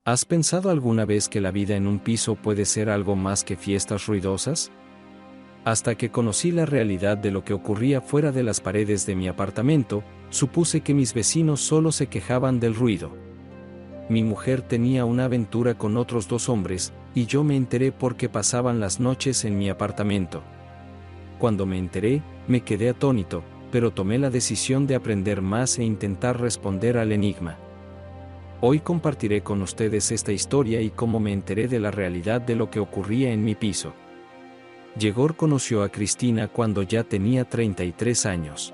¿Has pensado alguna vez que la vida en un piso puede ser algo más que fiestas ruidosas? Hasta que conocí la realidad de lo que ocurría fuera de las paredes de mi apartamento, supuse que mis vecinos solo se quejaban del ruido. Mi mujer tenía una aventura con otros 2 hombres, y yo me enteré porque pasaban las noches en mi apartamento. Cuando me enteré, me quedé atónito, pero tomé la decisión de aprender más e intentar responder al enigma. Hoy compartiré con ustedes esta historia y cómo me enteré de la realidad de lo que ocurría en mi piso. Yegor conoció a Cristina cuando ya tenía 33 años.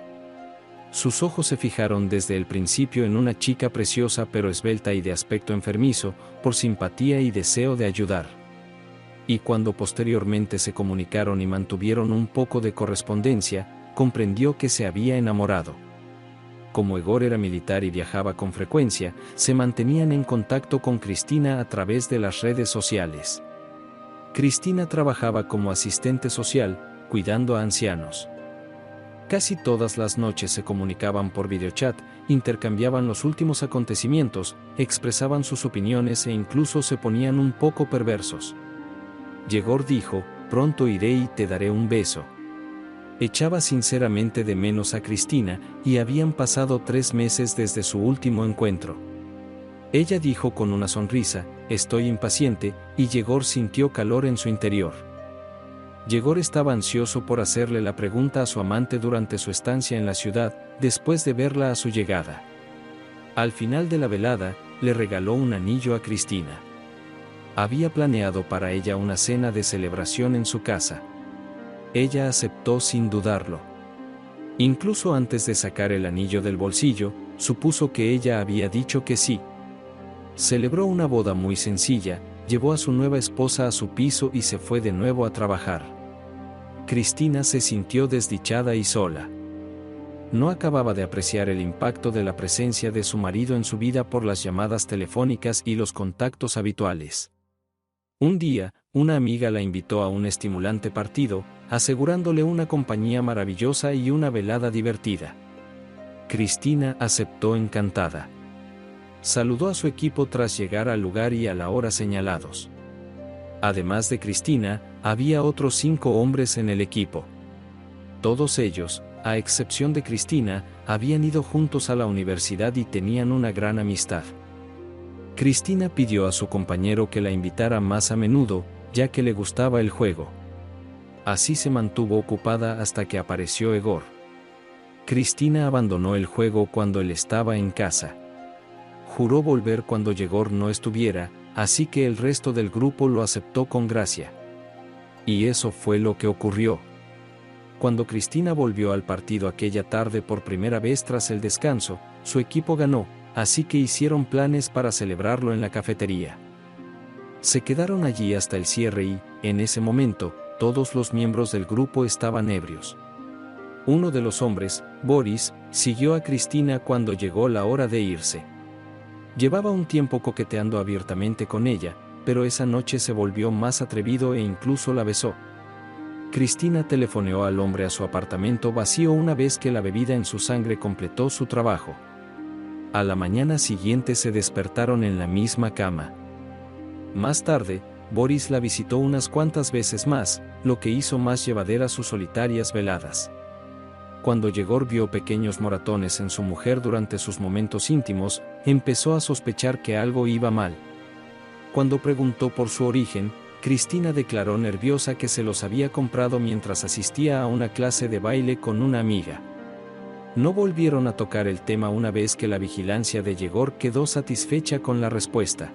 Sus ojos se fijaron desde el principio en una chica preciosa pero esbelta y de aspecto enfermizo, por simpatía y deseo de ayudar. Y cuando posteriormente se comunicaron y mantuvieron un poco de correspondencia, comprendió que se había enamorado. Como Yegor era militar y viajaba con frecuencia, se mantenían en contacto con Cristina a través de las redes sociales. Cristina trabajaba como asistente social, cuidando a ancianos. Casi todas las noches se comunicaban por videochat, intercambiaban los últimos acontecimientos, expresaban sus opiniones e incluso se ponían un poco perversos. Yegor dijo: «Pronto iré y te daré un beso». Echaba sinceramente de menos a Cristina, y habían pasado 3 meses desde su último encuentro. Ella dijo con una sonrisa: «Estoy impaciente», y Yegor sintió calor en su interior. Yegor estaba ansioso por hacerle la pregunta a su amante durante su estancia en la ciudad, después de verla a su llegada. Al final de la velada, le regaló un anillo a Cristina. Había planeado para ella una cena de celebración en su casa. Ella aceptó sin dudarlo. Incluso antes de sacar el anillo del bolsillo, supuso que ella había dicho que sí. Celebró una boda muy sencilla, llevó a su nueva esposa a su piso y se fue de nuevo a trabajar. Cristina se sintió desdichada y sola. No acababa de apreciar el impacto de la presencia de su marido en su vida por las llamadas telefónicas y los contactos habituales. Un día, una amiga la invitó a un estimulante partido, asegurándole una compañía maravillosa y una velada divertida. Cristina aceptó encantada. Saludó a su equipo tras llegar al lugar y a la hora señalados. Además de Cristina, había otros 5 hombres en el equipo. Todos ellos, a excepción de Cristina, habían ido juntos a la universidad y tenían una gran amistad. Cristina pidió a su compañero que la invitara más a menudo, ya que le gustaba el juego. Así se mantuvo ocupada hasta que apareció Yegor. Cristina abandonó el juego cuando él estaba en casa. Juró volver cuando Yegor no estuviera, así que el resto del grupo lo aceptó con gracia. Y eso fue lo que ocurrió. Cuando Cristina volvió al partido aquella tarde por primera vez tras el descanso, su equipo ganó, así que hicieron planes para celebrarlo en la cafetería. Se quedaron allí hasta el cierre y, en ese momento, todos los miembros del grupo estaban ebrios. Uno de los hombres, Boris, siguió a Cristina cuando llegó la hora de irse. Llevaba un tiempo coqueteando abiertamente con ella, pero esa noche se volvió más atrevido e incluso la besó. Cristina telefoneó al hombre a su apartamento vacío una vez que la bebida en su sangre completó su trabajo. A la mañana siguiente se despertaron en la misma cama. Más tarde, Boris la visitó unas cuantas veces más, lo que hizo más llevaderas sus solitarias veladas. Cuando Yegor vio pequeños moratones en su mujer durante sus momentos íntimos, empezó a sospechar que algo iba mal. Cuando preguntó por su origen, Cristina declaró nerviosa que se los había comprado mientras asistía a una clase de baile con una amiga. No volvieron a tocar el tema una vez que la vigilancia de Yegor quedó satisfecha con la respuesta.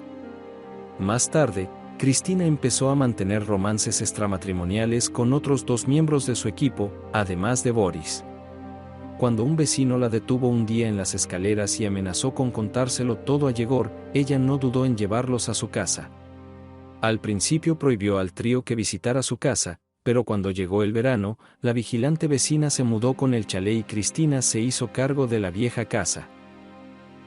Más tarde, Cristina empezó a mantener romances extramatrimoniales con otros 2 miembros de su equipo, además de Boris. Cuando un vecino la detuvo un día en las escaleras y amenazó con contárselo todo a Yegor, ella no dudó en llevarlos a su casa. Al principio prohibió al trío que visitara su casa, pero cuando llegó el verano, la vigilante vecina se mudó con el chalet y Cristina se hizo cargo de la vieja casa.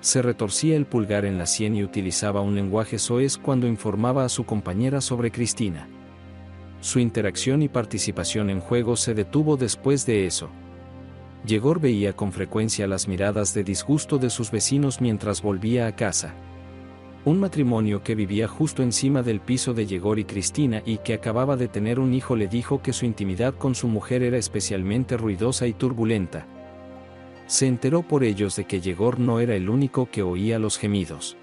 Se retorcía el pulgar en la sien y utilizaba un lenguaje soez cuando informaba a su compañera sobre Cristina. Su interacción y participación en juegos se detuvo después de eso. Yegor veía con frecuencia las miradas de disgusto de sus vecinos mientras volvía a casa. Un matrimonio que vivía justo encima del piso de Yegor y Cristina y que acababa de tener un hijo le dijo que su intimidad con su mujer era especialmente ruidosa y turbulenta. Se enteró por ellos de que Yegor no era el único que oía los gemidos.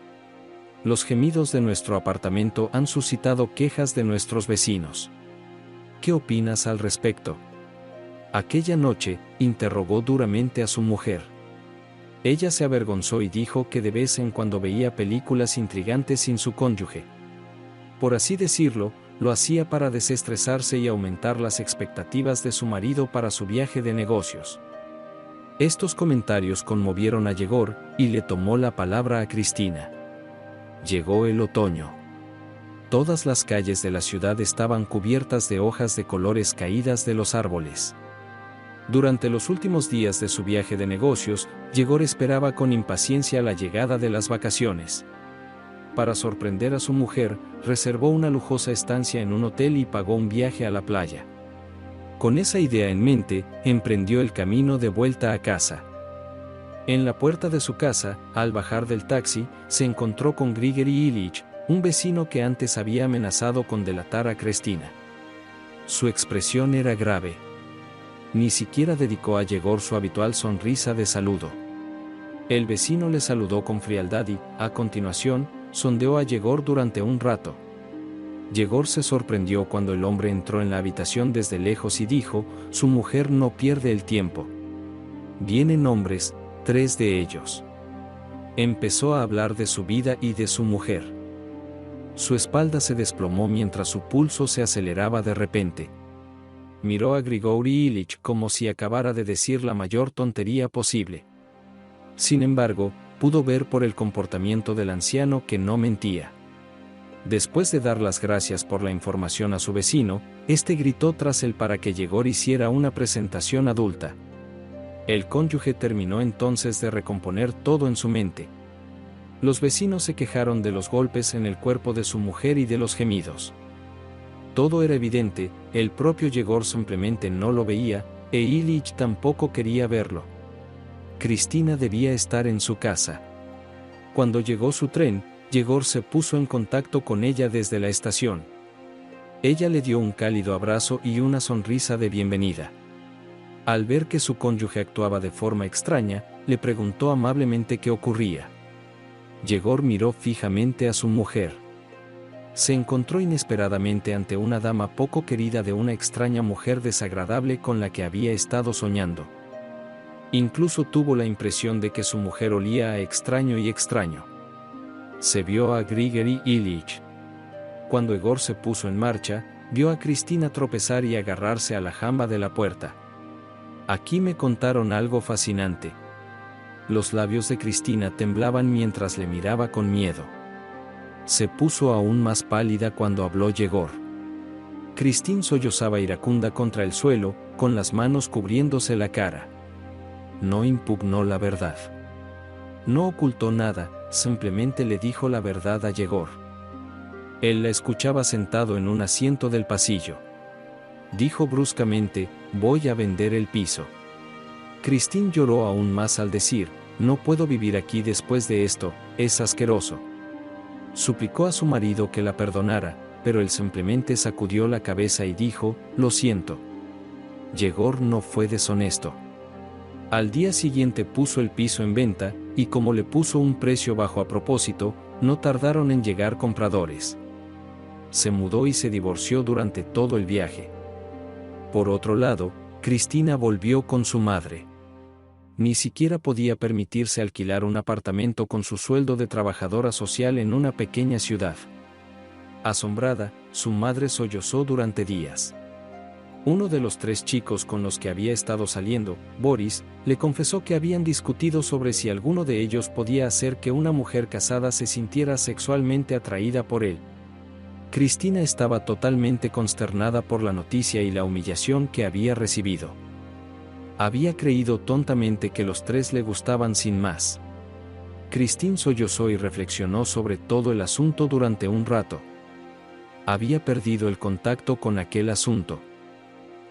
Los gemidos de nuestro apartamento han suscitado quejas de nuestros vecinos. ¿Qué opinas al respecto? Aquella noche, interrogó duramente a su mujer. Ella se avergonzó y dijo que de vez en cuando veía películas intrigantes sin su cónyuge. Por así decirlo, lo hacía para desestresarse y aumentar las expectativas de su marido para su viaje de negocios. Estos comentarios conmovieron a Yegor, y le tomó la palabra a Cristina. Llegó el otoño. Todas las calles de la ciudad estaban cubiertas de hojas de colores caídas de los árboles. Durante los últimos días de su viaje de negocios, Yegor esperaba con impaciencia la llegada de las vacaciones. Para sorprender a su mujer, reservó una lujosa estancia en un hotel y pagó un viaje a la playa. Con esa idea en mente, emprendió el camino de vuelta a casa. En la puerta de su casa, al bajar del taxi, se encontró con Grigori Ilich, un vecino que antes había amenazado con delatar a Cristina. Su expresión era grave. Ni siquiera dedicó a Yegor su habitual sonrisa de saludo. El vecino le saludó con frialdad y, a continuación, sondeó a Yegor durante un rato. Yegor se sorprendió cuando el hombre entró en la habitación desde lejos y dijo: «Su mujer no pierde el tiempo. Vienen hombres, 3 de ellos». Empezó a hablar de su vida y de su mujer. Su espalda se desplomó mientras su pulso se aceleraba de repente. Miró a Grigori Ilich como si acabara de decir la mayor tontería posible. Sin embargo, pudo ver por el comportamiento del anciano que no mentía. Después de dar las gracias por la información a su vecino, este gritó tras él para que Yegor hiciera una presentación adulta. El cónyuge terminó entonces de recomponer todo en su mente. Los vecinos se quejaron de los golpes en el cuerpo de su mujer y de los gemidos. Todo era evidente, el propio Yegor simplemente no lo veía, e Ilich tampoco quería verlo. Cristina debía estar en su casa. Cuando llegó su tren, Yegor se puso en contacto con ella desde la estación. Ella le dio un cálido abrazo y una sonrisa de bienvenida. Al ver que su cónyuge actuaba de forma extraña, le preguntó amablemente qué ocurría. Yegor miró fijamente a su mujer. Se encontró inesperadamente ante una dama poco querida de una extraña mujer desagradable con la que había estado soñando. Incluso tuvo la impresión de que su mujer olía a extraño y extraño. Se vio a Grigori Ilich. Cuando Yegor se puso en marcha, vio a Cristina tropezar y agarrarse a la jamba de la puerta. Aquí me contaron algo fascinante. Los labios de Cristina temblaban mientras le miraba con miedo. Se puso aún más pálida cuando habló Yegor. Cristina sollozaba iracunda contra el suelo, con las manos cubriéndose la cara. No impugnó la verdad. No ocultó nada, simplemente le dijo la verdad a Yegor. Él la escuchaba sentado en un asiento del pasillo. Dijo bruscamente: «Voy a vender el piso». Cristina lloró aún más al decir: «No puedo vivir aquí después de esto, es asqueroso». Suplicó a su marido que la perdonara, pero él simplemente sacudió la cabeza y dijo: «Lo siento». Yegor no fue deshonesto. Al día siguiente puso el piso en venta, y como le puso un precio bajo a propósito, no tardaron en llegar compradores. Se mudó y se divorció durante todo el viaje. Por otro lado, Cristina volvió con su madre. Ni siquiera podía permitirse alquilar un apartamento con su sueldo de trabajadora social en una pequeña ciudad. Asombrada, su madre sollozó durante días. Uno de los 3 chicos con los que había estado saliendo, Boris, le confesó que habían discutido sobre si alguno de ellos podía hacer que una mujer casada se sintiera sexualmente atraída por él. Cristina estaba totalmente consternada por la noticia y la humillación que había recibido. Había creído tontamente que los 3 le gustaban sin más. Cristina sollozó y reflexionó sobre todo el asunto durante un rato. Había perdido el contacto con aquel asunto.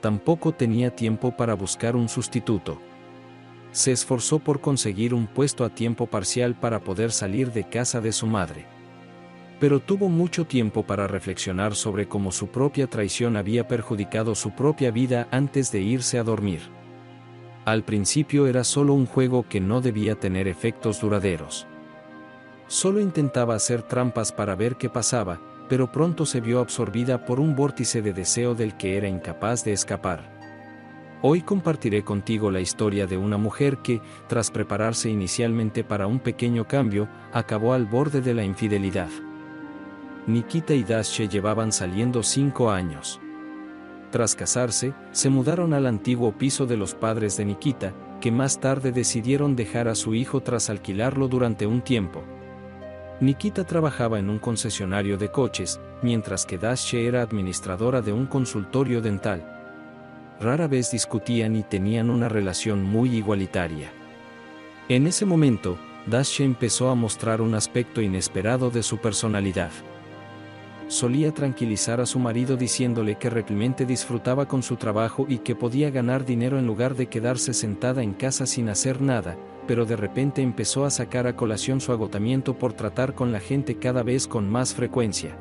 Tampoco tenía tiempo para buscar un sustituto. Se esforzó por conseguir un puesto a tiempo parcial para poder salir de casa de su madre. pero tuvo mucho tiempo para reflexionar sobre cómo su propia traición había perjudicado su propia vida antes de irse a dormir. Al principio era solo un juego que no debía tener efectos duraderos. Solo intentaba hacer trampas para ver qué pasaba, pero pronto se vio absorbida por un vórtice de deseo del que era incapaz de escapar. Hoy compartiré contigo la historia de una mujer que, tras prepararse inicialmente para un pequeño cambio, acabó al borde de la infidelidad. Nikita y Dasche llevaban saliendo 5 años. Tras casarse, se mudaron al antiguo piso de los padres de Nikita, que más tarde decidieron dejar a su hijo tras alquilarlo durante un tiempo. Nikita trabajaba en un concesionario de coches, mientras que Dasche era administradora de un consultorio dental. Rara vez discutían y tenían una relación muy igualitaria. En ese momento, Dasche empezó a mostrar un aspecto inesperado de su personalidad. Solía tranquilizar a su marido diciéndole que realmente disfrutaba con su trabajo y que podía ganar dinero en lugar de quedarse sentada en casa sin hacer nada, pero de repente empezó a sacar a colación su agotamiento por tratar con la gente cada vez con más frecuencia.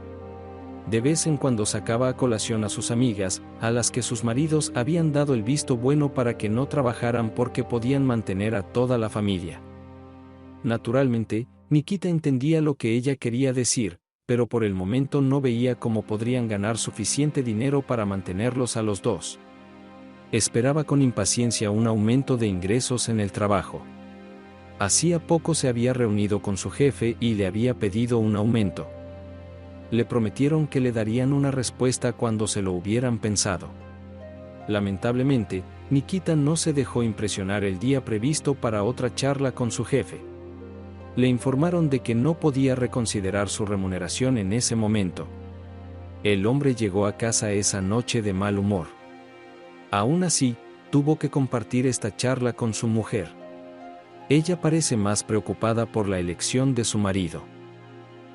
De vez en cuando sacaba a colación a sus amigas, a las que sus maridos habían dado el visto bueno para que no trabajaran porque podían mantener a toda la familia. Naturalmente, Nikita entendía lo que ella quería decir, pero por el momento no veía cómo podrían ganar suficiente dinero para mantenerlos a los dos. Esperaba con impaciencia un aumento de ingresos en el trabajo. Hacía poco se había reunido con su jefe y le había pedido un aumento. Le prometieron que le darían una respuesta cuando se lo hubieran pensado. Lamentablemente, Nikita no se dejó impresionar el día previsto para otra charla con su jefe. Le informaron de que no podía reconsiderar su remuneración en ese momento. El hombre llegó a casa esa noche de mal humor. Aún así, tuvo que compartir esta charla con su mujer. Ella parece más preocupada por la elección de su marido.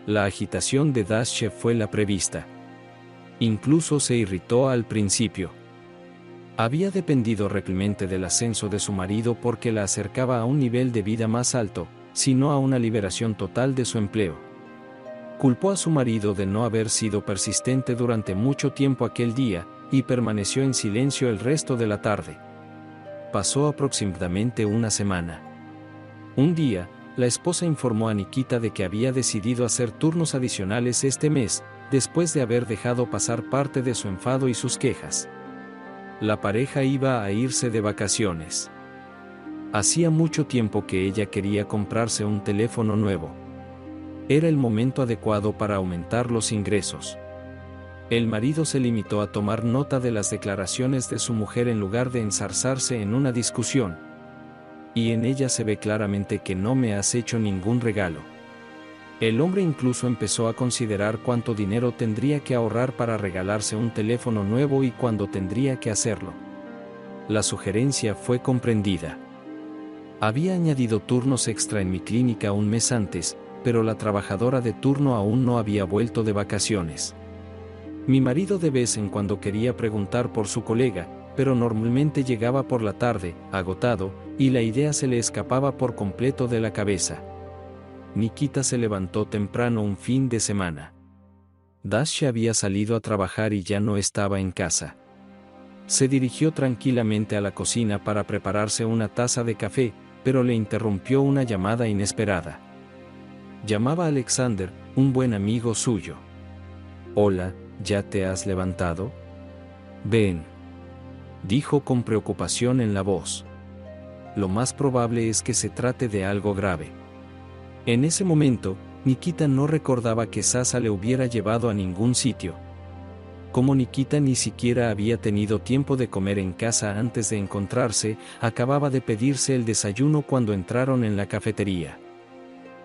La agitación de Dasche fue la prevista. Incluso se irritó al principio. Había dependido realmente del ascenso de su marido porque la acercaba a un nivel de vida más alto, sino a una liberación total de su empleo. Culpó a su marido de no haber sido persistente durante mucho tiempo aquel día, y permaneció en silencio el resto de la tarde. Pasó aproximadamente una semana. Un día, la esposa informó a Nikita de que había decidido hacer turnos adicionales este mes, después de haber dejado pasar parte de su enfado y sus quejas. La pareja iba a irse de vacaciones. Hacía mucho tiempo que ella quería comprarse un teléfono nuevo. Era el momento adecuado para aumentar los ingresos. El marido se limitó a tomar nota de las declaraciones de su mujer en lugar de enzarzarse en una discusión. Y en ella se ve claramente que no me has hecho ningún regalo. El hombre incluso empezó a considerar cuánto dinero tendría que ahorrar para regalarse un teléfono nuevo y cuándo tendría que hacerlo. La sugerencia fue comprendida. Había añadido turnos extra en mi clínica un mes antes, pero la trabajadora de turno aún no había vuelto de vacaciones. Mi marido de vez en cuando quería preguntar por su colega, pero normalmente llegaba por la tarde, agotado, y la idea se le escapaba por completo de la cabeza. Nikita se levantó temprano un fin de semana. Dasha había salido a trabajar y ya no estaba en casa. Se dirigió tranquilamente a la cocina para prepararse una taza de café, pero le interrumpió una llamada inesperada. Llamaba a Alexander, un buen amigo suyo. «Hola, ¿ya te has levantado?» «Ven», dijo con preocupación en la voz. Lo más probable es que se trate de algo grave. En ese momento, Nikita no recordaba que Sasa le hubiera llevado a ningún sitio. Como Nikita ni siquiera había tenido tiempo de comer en casa antes de encontrarse, acababa de pedirse el desayuno cuando entraron en la cafetería.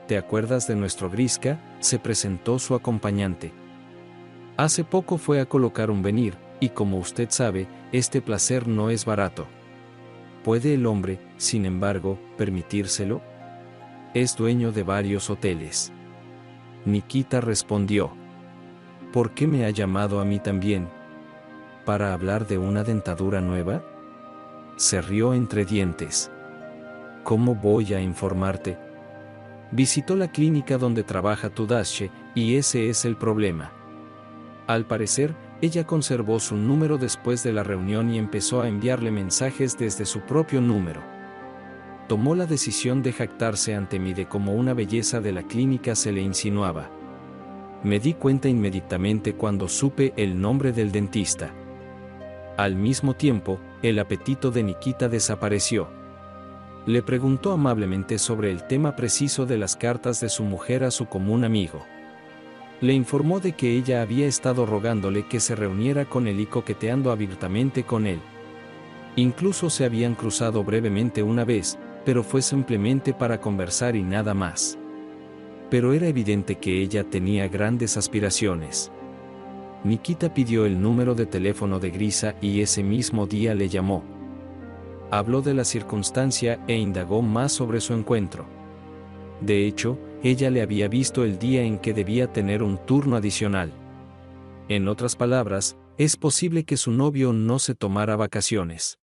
«¿Te acuerdas de nuestro Griska?», se presentó su acompañante. «Hace poco fue a colocar un venir, y como usted sabe, este placer no es barato. ¿Puede el hombre, sin embargo, permitírselo? Es dueño de varios hoteles». Nikita respondió. «¿Por qué me ha llamado a mí también? ¿Para hablar de una dentadura nueva?». Se rió entre dientes. «¿Cómo voy a informarte? Visitó la clínica donde trabaja tu Dasche, Y ese es el problema. Al parecer, ella conservó su número después de la reunión y empezó a enviarle mensajes desde su propio número. Tomó la decisión de jactarse ante mí de cómo una belleza de la clínica se le insinuaba. Me di cuenta inmediatamente cuando supe el nombre del dentista. Al mismo tiempo, el apetito de Nikita desapareció. Le preguntó amablemente sobre el tema preciso de las cartas de su mujer a su común amigo. Le informó de que ella había estado rogándole que se reuniera con él y coqueteando abiertamente con él. Incluso se habían cruzado brevemente una vez, pero fue simplemente para conversar y nada más. Pero era evidente que ella tenía grandes aspiraciones. Nikita pidió el número de teléfono de Grisa y ese mismo día le llamó. Habló de la circunstancia e indagó más sobre su encuentro. De hecho, ella le había visto el día en que debía tener un turno adicional. En otras palabras, es posible que su novio no se tomara vacaciones.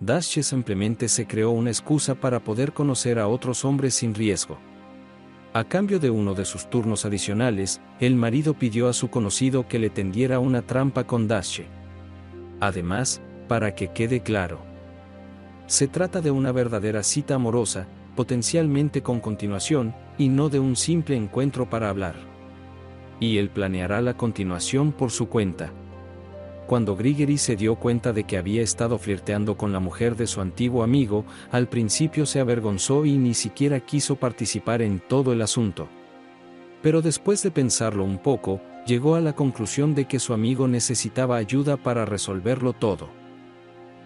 Dasche simplemente se creó una excusa para poder conocer a otros hombres sin riesgo. A cambio de uno de sus turnos adicionales, el marido pidió a su conocido que le tendiera una trampa con Dasche. Además, para que quede claro, se trata de una verdadera cita amorosa, potencialmente con continuación, y no de un simple encuentro para hablar. Y él planeará la continuación por su cuenta. Cuando Grigori se dio cuenta de que había estado flirteando con la mujer de su antiguo amigo, al principio se avergonzó y ni siquiera quiso participar en todo el asunto. Pero después de pensarlo un poco, llegó a la conclusión de que su amigo necesitaba ayuda para resolverlo todo.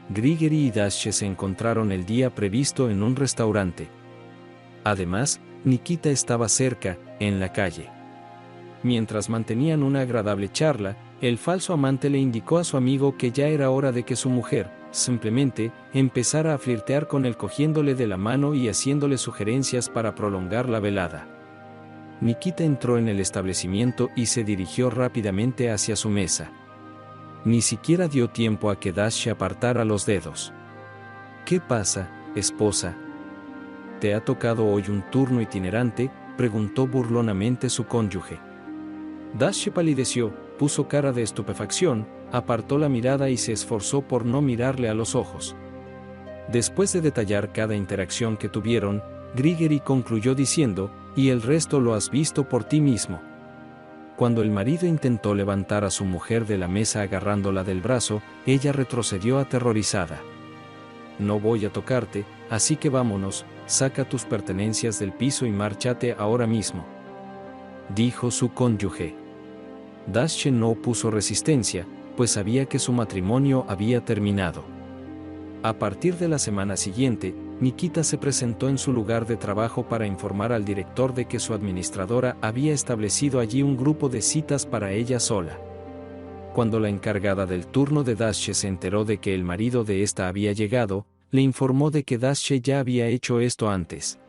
Grigori y Dasche se encontraron el día previsto en un restaurante. Además, Nikita estaba cerca, en la calle. Mientras mantenían una agradable charla, el falso amante le indicó a su amigo que ya era hora de que su mujer, simplemente, empezara a flirtear con él cogiéndole de la mano y haciéndole sugerencias para prolongar la velada. Nikita entró en el establecimiento y se dirigió rápidamente hacia su mesa. Ni siquiera dio tiempo a que Dasche apartara los dedos. ¿Qué pasa, esposa? ¿Te ha tocado hoy un turno itinerante?, preguntó burlonamente su cónyuge. Dasche palideció, puso cara de estupefacción, apartó la mirada y se esforzó por no mirarle a los ojos. Después de detallar cada interacción que tuvieron, Grigori concluyó diciendo, «Y el resto lo has visto por ti mismo». Cuando el marido intentó levantar a su mujer de la mesa agarrándola del brazo, ella retrocedió aterrorizada. «No voy a tocarte, así que vámonos, saca tus pertenencias del piso y márchate ahora mismo», dijo su cónyuge. Dasche no opuso resistencia, pues sabía que su matrimonio había terminado. A partir de la semana siguiente, Nikita se presentó en su lugar de trabajo para informar al director de que su administradora había establecido allí un grupo de citas para ella sola. Cuando la encargada del turno de Dasche se enteró de que el marido de esta había llegado, le informó de que Dasche ya había hecho esto antes.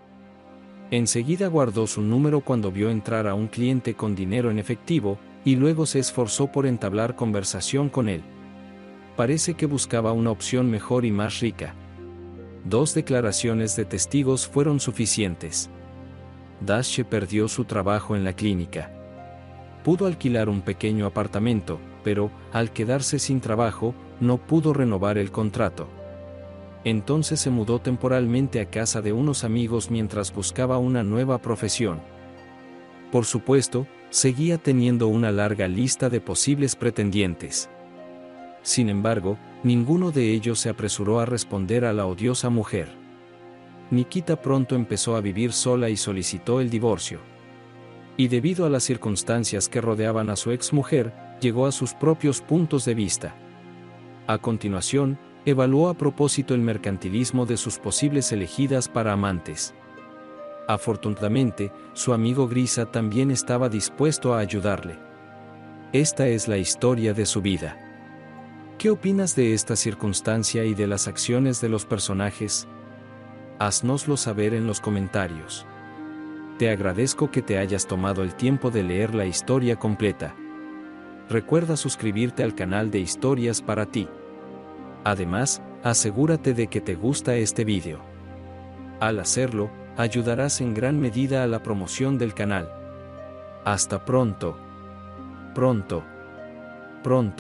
Enseguida guardó su número cuando vio entrar a un cliente con dinero en efectivo, y luego se esforzó por entablar conversación con él. Parece que buscaba una opción mejor y más rica. 2 declaraciones de testigos fueron suficientes. Dasche perdió su trabajo en la clínica. Pudo alquilar un pequeño apartamento, pero, al quedarse sin trabajo, no pudo renovar el contrato. Entonces se mudó temporalmente a casa de unos amigos mientras buscaba una nueva profesión. Por supuesto, seguía teniendo una larga lista de posibles pretendientes. Sin embargo, ninguno de ellos se apresuró a responder a la odiosa mujer. Nikita pronto empezó a vivir sola y solicitó el divorcio. Y debido a las circunstancias que rodeaban a su exmujer, llegó a sus propios puntos de vista. A continuación, evaluó a propósito el mercantilismo de sus posibles elegidas para amantes. Afortunadamente, su amigo Grisa también estaba dispuesto a ayudarle. Esta es la historia de su vida. ¿Qué opinas de esta circunstancia y de las acciones de los personajes? Haznoslo saber en los comentarios. Te agradezco que te hayas tomado el tiempo de leer la historia completa. Recuerda suscribirte al canal de Historias para ti. Además, asegúrate de que te gusta este vídeo. Al hacerlo, ayudarás en gran medida a la promoción del canal. Hasta pronto. Pronto. Pronto.